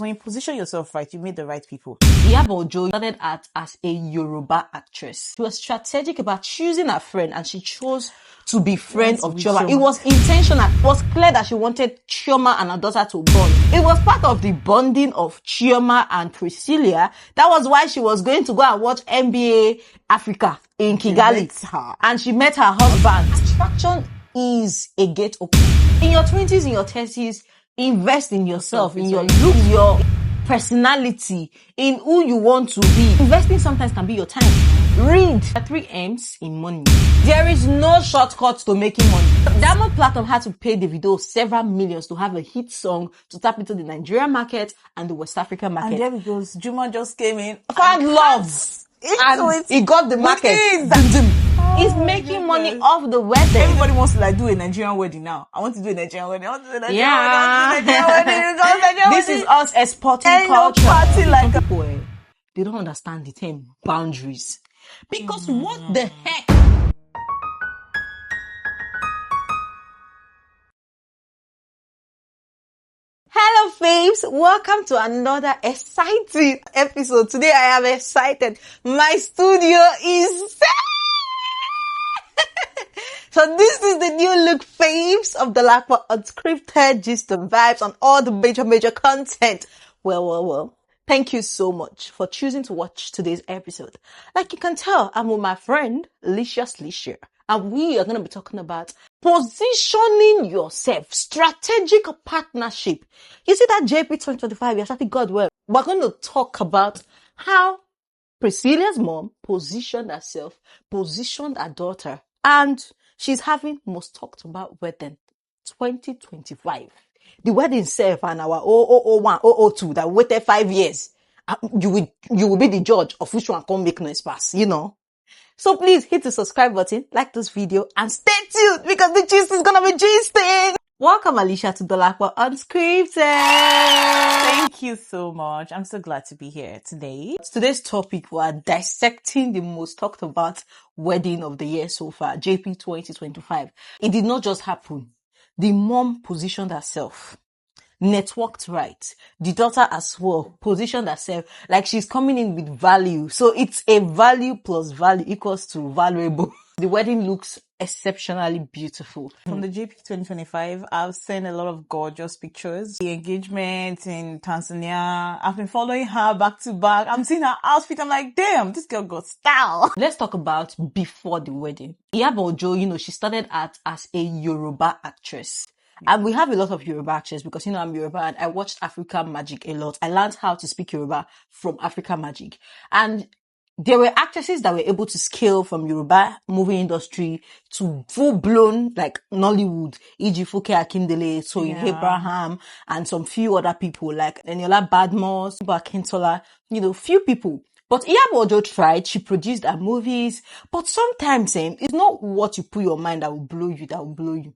When you position yourself right, you meet the right people. Iyabo Ojo started out as a Yoruba actress. She was strategic about choosing her friend, and she chose to be friend of Chioma. It was intentional. It was clear that she wanted Chioma and her daughter to bond. It was part of the bonding of Chioma and Priscilla. That was why she was going to go and watch NBA Africa in Kigali. And she met her husband. Attraction is a gate opener. In your 20s, in your 30s, invest in yourself, in your look, your personality, in who you want to be. Investing sometimes can be your time. Read. There are 3 M's in money. There is no shortcut to making money. Diamond Platinum had to pay Davido several millions to have a hit song to tap into the Nigerian market and the West African market. And there we go. Juma just came in. Found love. And he got the market. He's making money off the wedding. Everybody wants to do a Nigerian wedding now. I want to do a Nigerian wedding. I want to do a Nigerian wedding. This is us exporting culture. Party like people, they don't understand the term boundaries. Because what the heck? Hello, faves. Welcome to another exciting episode. Today I am excited. My studio is set. So this is the new look, faves, of the Lakwa unscripted gist and vibes on all the major content. Well. Thank you so much for choosing to watch today's episode. Like you can tell, I'm with my friend, Licious Licia. And we are going to be talking about positioning yourself, strategic partnership. You see that JP 2025, you're starting God well. We're going to talk about how Priscilla's mom positioned herself, positioned her daughter, and she's having most talked about wedding 2025. The wedding itself and our 0001, 002 that waited 5 years. You will be the judge of which one can make noise pass, you know. So please hit the subscribe button, like this video, and stay tuned because the gist is gonna be gisting. Welcome, Alicia, to the Lakwa Unscripted. Thank you so much. I'm so glad to be here today. Today's topic, we are dissecting the most talked about wedding of the year so far, JP 2025. It did not just happen. The mom positioned herself, networked right. The daughter as well positioned herself like she's coming in with value. So it's a value plus value equals to valuable. The wedding looks exceptionally beautiful. From the JP 2025, I've seen a lot of gorgeous pictures. The engagement in Tanzania, I've been following her back to back. I'm seeing her outfit. I'm like, damn, this girl got style. Let's talk about before the wedding. Iyabo Ojo, she started out as a Yoruba actress. And we have a lot of Yoruba actors because, I'm Yoruba and I watched African Magic a lot. I learned how to speak Yoruba from African Magic. And there were actresses that were able to scale from Yoruba movie industry to full-blown, like, Nollywood, e.g. Fuke Akindele, Toyin Abraham, and some few other people like Eniola Badmos, Akintola, few people. But Iyabo Ojo tried, she produced her movies, but sometimes it's not what you put your mind that will blow you.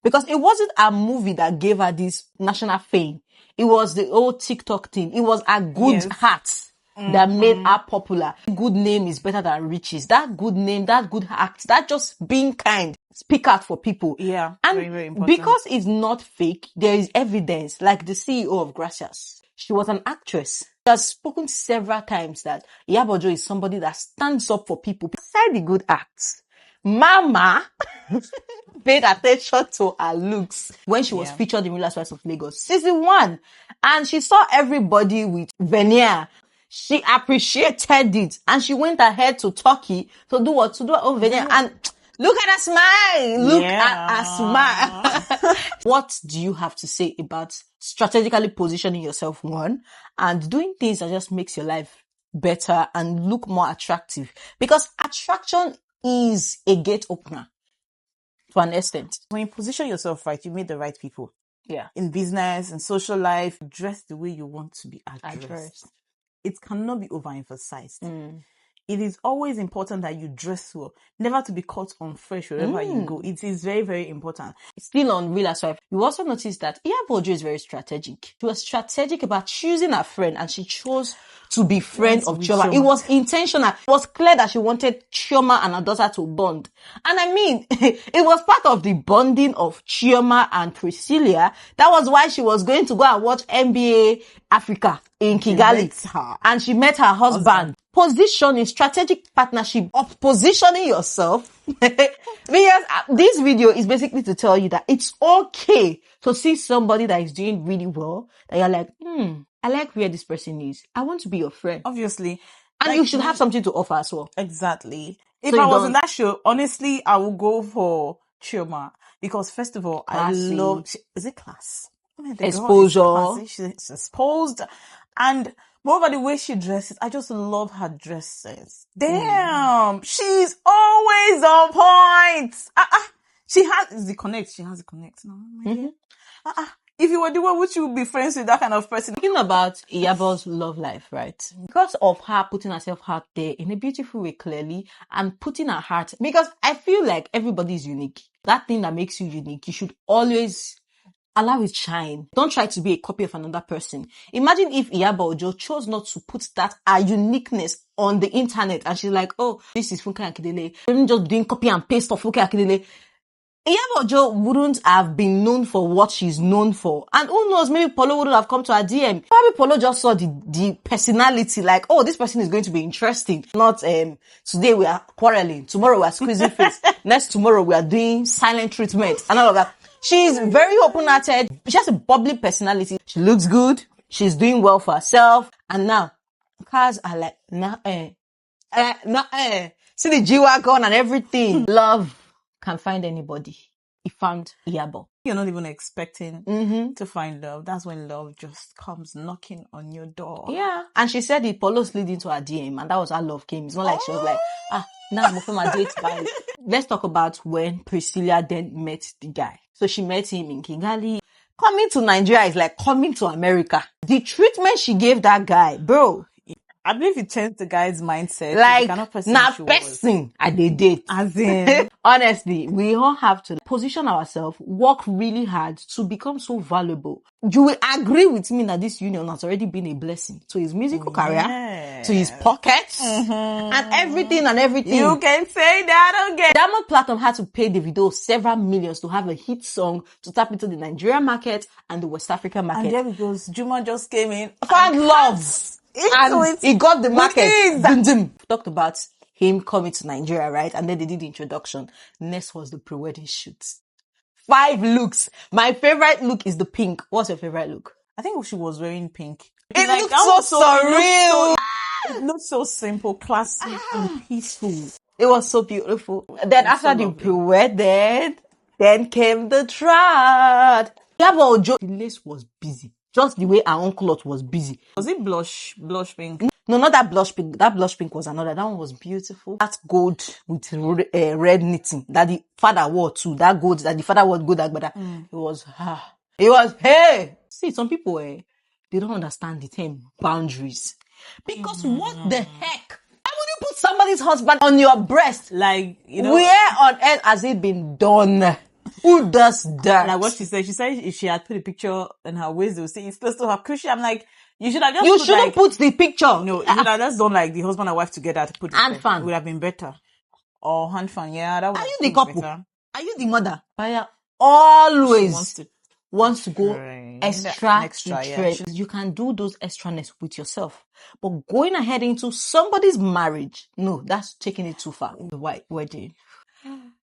Because it wasn't a movie that gave her this national fame. It was the old TikTok thing. It was a good heart that made her popular. Good name is better than riches. That good name, that good act, that just being kind, speak out for people. Yeah, and very, very important. Because it's not fake, there is evidence. Like the CEO of Gracias, she was an actress. She has spoken several times that Iyabo Ojo is somebody that stands up for people. Besides the good acts, Mama paid attention to her looks when she was featured in Real Housewives of Lagos season 1, and she saw everybody with veneer. She appreciated it, and she went ahead to Turkey to do what? To do her own veneer. And look at her smile. Look at her smile. What do you have to say about strategically positioning yourself, one, and doing things that just makes your life better and look more attractive? Because attraction is a gate opener to an extent. When you position yourself right, you meet the right people. Yeah. In business, in social life, dress the way you want to be addressed. It cannot be overemphasized. It is always important that you dress well, never to be caught unfresh wherever you go. It is very, very important. Still on Real Housewives, you also notice that Iyabo Ojo is very strategic. She was strategic about choosing her friend, and she chose to be friend of Chioma. It was intentional. It was clear that she wanted Chioma and her daughter to bond. And I mean, it was part of the bonding of Chioma and Priscilla. That was why she was going to go and watch NBA Africa in Kigali. And she met her husband. Positioning, strategic partnership of positioning yourself. Because this video is basically to tell you that it's okay to see somebody that is doing really well, that you're like, I like where this person is. I want to be your friend. Obviously. And you should have something to offer as well. Exactly. If I was in that show, honestly, I would go for Chioma. Because first of all, Classy. I love, is it class? I mean, Exposure. She's exposed. And moreover, the way she dresses, I just love her dresses. Damn, she's always on point. She has the connect. She has the connect. No, my dear. If you were the one, would you be friends with that kind of person? Thinking about Iyabo's love life, right? Because of her putting herself out there in a beautiful way, clearly, and putting her heart, because I feel like everybody is unique. That thing that makes you unique, you should always allow it shine. Don't try to be a copy of another person. Imagine if Iyabo Ojo chose not to put that uniqueness on the internet, and she's like, oh, this is Funke Akindele. I'm just doing copy and paste of Funke Akindele. Iyabo Ojo wouldn't have been known for what she's known for. And who knows, maybe Polo wouldn't have come to her DM. Probably Polo just saw the personality, like, oh, this person is going to be interesting. Not, today we are quarreling, tomorrow we are squeezing face, next tomorrow we are doing silent treatment, and all of that. She's very open-hearted. She has a bubbly personality. She looks good. She's doing well for herself. And now, cars are like, see the G-Wagon and everything. Love can find anybody. He found Iyabo. You're not even expecting to find love. That's when love just comes knocking on your door. Yeah. And she said it, Polo slid into her DM, and that was how love came. It's not like she was like, now I'm off my date. Bye. Let's talk about when Priscilla then met the guy. So she met him in Kigali. Coming to Nigeria is like coming to America. The treatment she gave that guy, bro. I believe it changed the guy's mindset. Like, person I date. As in, honestly, we all have to position ourselves, work really hard to become so valuable. You will agree with me that this union has already been a blessing to his musical career, to his pockets, and everything. You can say that again. Diamond Platinum had to pay Davido several millions to have a hit song to tap into the Nigerian market and the West African market. And there it goes. Juma just came in. Found love. And he got the market. Talked about him coming to Nigeria, right? And then they did the introduction. Next was the pre-wedding shoot. 5 looks. My favorite look is the pink. What's your favorite look? I think she was wearing pink. It like, looked so surreal. It looked so simple, classy, and peaceful. It was so beautiful. Then after the pre-wedding, then came the trad. Iyabo Ojo, the lace was busy. Just the way our own cloth was busy. Was it blush pink? No, not that blush pink. That blush pink was another. That one was beautiful. That gold with red knitting that the father wore too. That gold that the father wore gold. It was, hey. See, some people, they don't understand the term boundaries. Because what the heck? Why would you put somebody's husband on your breast? Like, you know. Where on earth has it been done? Who does that? Like what she said if she had put a picture in her waist, they would say it's close to her cushion. I'm like, you should have just You shouldn't put the picture. No, you should have just done like the husband and wife together to put it hand fan. It would have been better. Or hand fan, yeah. That would Are you the couple? Better. Are you the mother? Always wants to go extra yeah. You can do those extraness with yourself. But going ahead into somebody's marriage, no, that's taking it too far. The white wedding.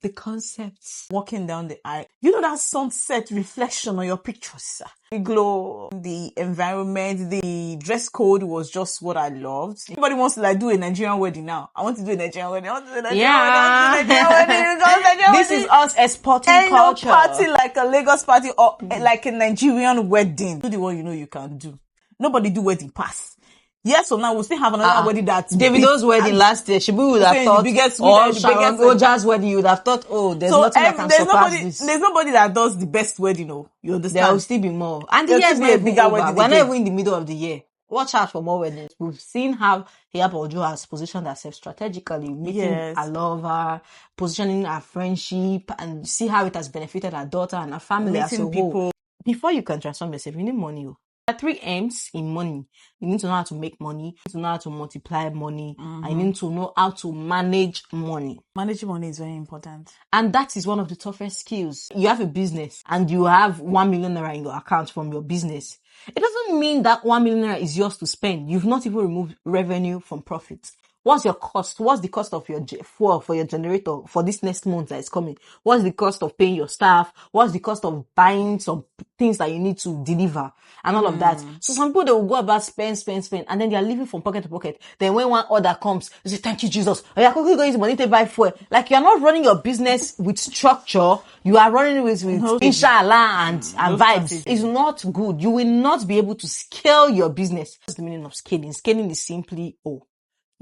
The concepts. Walking down the aisle. You know that sunset reflection on your pictures. The glow, the environment, the dress code was just what I loved. Everybody wants to like do a Nigerian wedding now. I want to do a Nigerian wedding. I want to do a Nigerian wedding. This is us exporting culture. No party like a Lagos party or like a Nigerian wedding. Do the one you know you can do. Nobody do wedding pass. Yes, so now we'll still have another wedding that's Davido's wedding last year. She would have thought, or Sharon Oja's wedding, you would have thought, oh, there's nothing that can surpass this. There's nobody that does the best wedding, you understand? There will still be more. And the year's not bigger wedding. We're not even in the middle of the year. Watch out for more weddings. We've seen how Iyabo Ojo has positioned herself strategically, meeting her lover, positioning her friendship, and see how it has benefited her daughter and her family as a whole. Before you can transform yourself, you need money. There are 3 M's in money. You need to know how to make money, you need to know how to multiply money, and you need to know how to manage money. Managing money is very important. And that is one of the toughest skills. You have a business and you have 1 million naira in your account from your business. It doesn't mean that 1 million naira is yours to spend. You've not even removed revenue from profits. What's your cost? What's the cost of your fuel for your generator for this next month that is coming? What's the cost of paying your staff? What's the cost of buying some things that you need to deliver and all of that? So some people, they will go about spend, and then they are living from pocket to pocket. Then when one order comes, they say, thank you, Jesus. Oh, you're quickly going to money to buy fuel. Like, you're not running your business with structure. You are running it with inshallah and vibes. It's not good. You will not be able to scale your business. That's the meaning of scaling. Scaling is simply,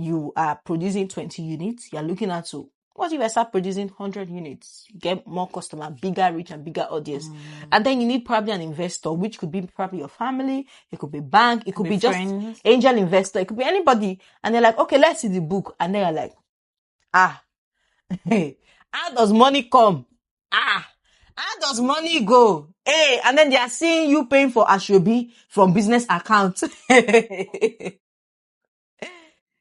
you are producing 20 units. You're looking at what if I start producing 100 units? Get more customer, bigger reach and bigger audience. And then you need probably an investor, which could be probably your family. It could be bank. It could be just angel investor. It could be anybody. And they're like, okay, let's see the book. And then you're like, hey, how does money come? How does money go? Hey, and then they are seeing you paying for Ashobi from business account.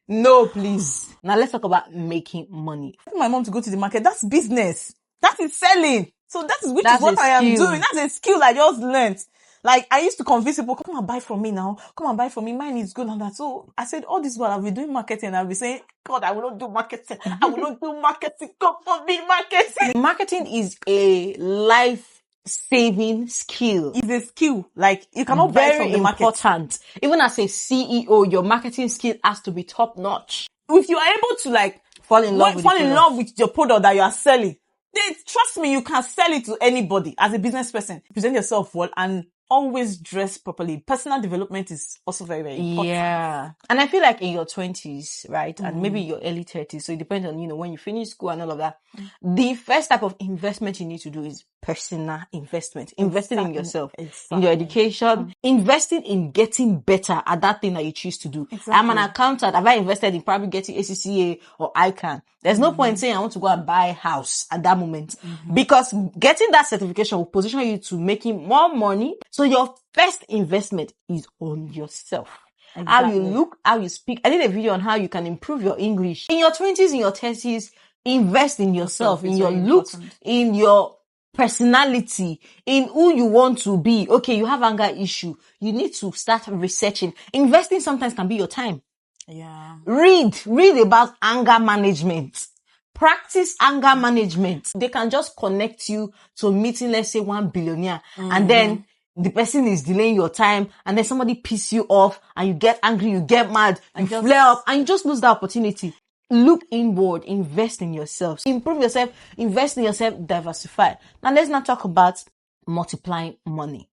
No, please. Now let's talk about making money. I want my mom to go to the market. That's business. That is selling. So that is what I am doing. That's a skill I just learned. Like, I used to convince people, come and buy from me now. Come and buy from me. Mine is good and that. So I said, all this while I've been doing marketing. I'll be saying, God, I will not do marketing. I will not do marketing. Come for me, marketing. Marketing is a life-saving skill. It's a skill. Like, you cannot buy from the market. Very important. Even as a CEO, your marketing skill has to be top-notch. If you are able to fall in love with your product that you are selling, then trust me, you can sell it to anybody as a business person. Present yourself well and always dress properly. Personal development is also very, very important. Yeah. And I feel like in your 20s, right? And maybe your early 30s. So it depends on, when you finish school and all of that. The first type of investment you need to do is personal investment. Investing in yourself, in your education, investing in getting better at that thing that you choose to do. Exactly. I'm an accountant. Have I invested in probably getting ACCA or ICANN? There's no point saying I want to go and buy a house at that moment because getting that certification will position you to making more money. So your first investment is on yourself. Exactly. How you look, how you speak. I did a video on how you can improve your English. In your 20s, in your 30s, invest in yourself, in your looks, in your personality, in who you want to be. Okay, you have anger issue. You need to start researching. Investing sometimes can be your time. Yeah. Read about anger management. Practice anger management. They can just connect you to meeting, let's say, 1 billionaire. And then the person is delaying your time and then somebody pisses you off and you get angry, you get mad, you flare up and you just lose the opportunity. Look inward, invest in yourself, improve yourself, invest in yourself, diversify. Now let's not talk about multiplying money.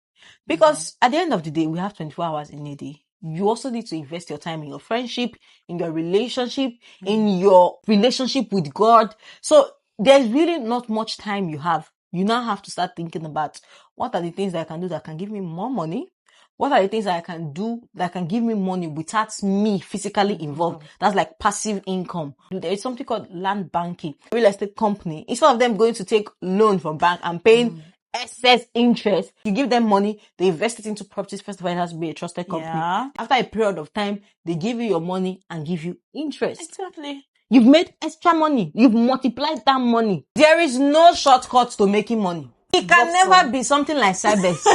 Because at the end of the day, we have 24 hours in a day. You also need to invest your time in your friendship, in your relationship, in your relationship with God. So there's really not much time you have. You now have to start thinking about what are the things that I can do that can give me more money? What are the things that I can do that can give me money without me physically involved? That's like passive income. There is something called land banking. Real estate company, instead of them going to take loan from bank and paying excess interest, you give them money, they invest it into properties. First of all, it has to be a trusted company. Yeah. After a period of time, they give you your money and give you interest. Exactly. You've made extra money. You've multiplied that money. There is no shortcut to making money. It can never be something like Cybers.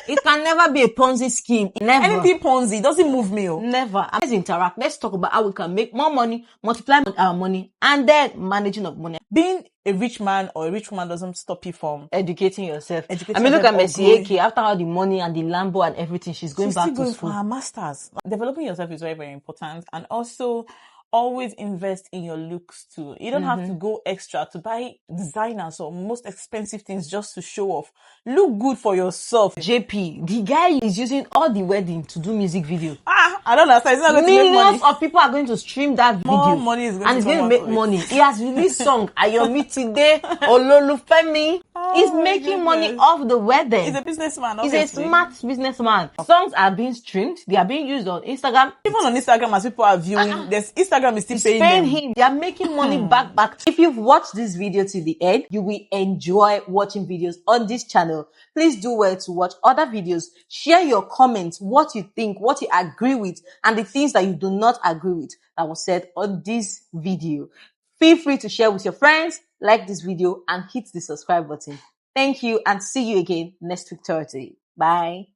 It can never be a Ponzi scheme. Never. Anything Ponzi doesn't move me. Never. Let's interact. Let's talk about how we can make more money, multiply our money, and then managing of money. Being a rich man or a rich woman doesn't stop you from educating yourself. Look at Messi Eke. After all the money and the Lambo and everything, she's going back to school. For her masters. Developing yourself is very, very important, and also always invest in your looks too. You don't have to go extra to buy designers or most expensive things just to show off. Look good for yourself. JP, the guy is using all the wedding to do music video. I don't understand. It's not going to make money. Millions of people are going to stream that video. More money is going and to it's going to come make out of it. money. He has released song Ayomi Today, Ololufemi. He's my making money goodness. off the wedding. He's a businessman, He's obviously. a smart businessman. Songs are being streamed. They are being used on Instagram. Even on Instagram, as people are viewing, Instagram is still paying them. Him. They are making money back. If you've watched this video to the end, you will enjoy watching videos on this channel. Please do well to watch other videos. Share your comments, what you think, what you agree with, and the things that you do not agree with that was said on this video. Feel free to share with your friends, like this video, and hit the subscribe button. Thank you, and see you again next week Thursday. Bye.